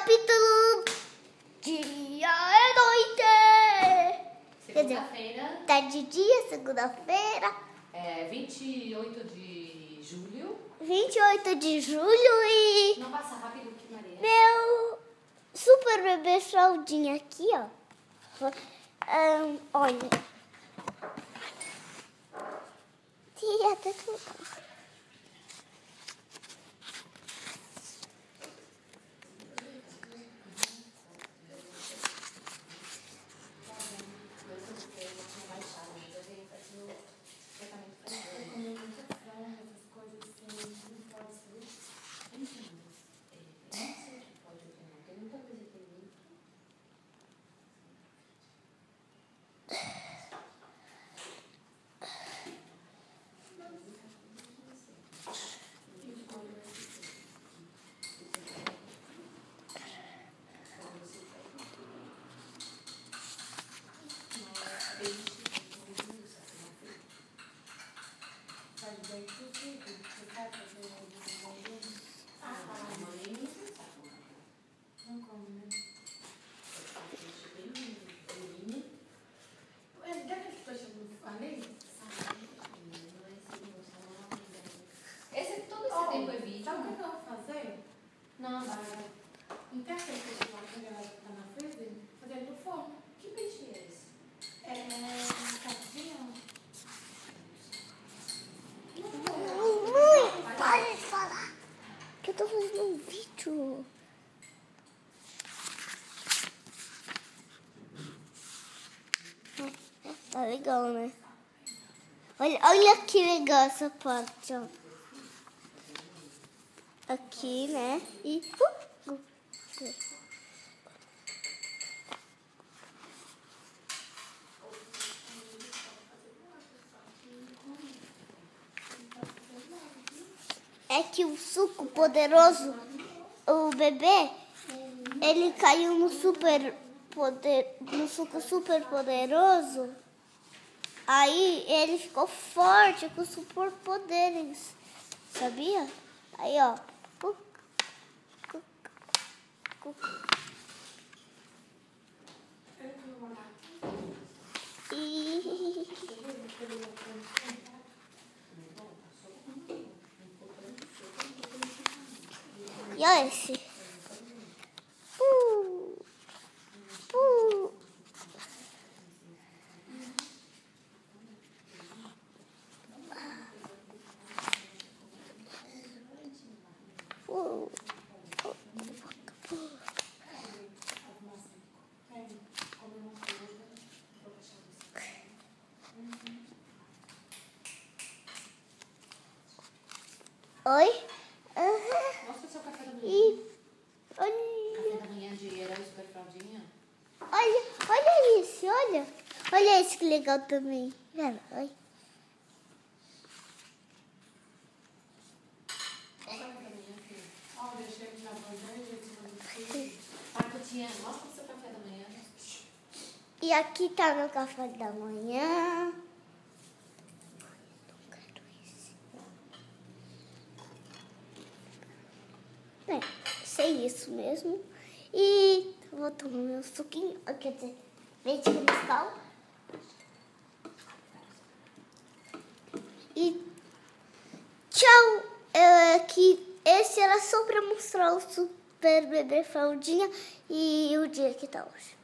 capítulo Dia e Noite. Segunda-feira. Tá de dia, segunda-feira. 28 de julho. 28 de julho e Não passa rápido que Maria. meu super bebê fraldinha aqui, ó. Olha. Tia, tá tudo. Tempo é vídeo. Sabe o que eu vou fazer? Não, vai. Não tem aquele peixe lá que ela tá na freezer? Fazer ele no forno. Que peixe é esse? Sardinha. Mãe, para de falar. Que eu tô fazendo um vídeo. Tá legal, né? Olha que legal essa parte, ó. Aqui, né? E... É que o suco poderoso, o bebê, ele caiu no suco super poderoso. Aí ele ficou forte com superpoderes, sabia? Aí, ó. E olha esse. Oi? Mostra o seu café da manhã. E Café da manhã de herói super fraldinha. olha isso, olha. Olha esse que legal também. Olha. Olha o café da manhã, filho. Ó, deixei ele na bandeja. Mostra o seu café da manhã. E aqui tá meu café da manhã. Sei isso mesmo. E vou tomar meu suquinho, quer dizer, leite cristal. E tchau. Que esse era só pra mostrar o super bebê fraldinha e o dia que tá hoje.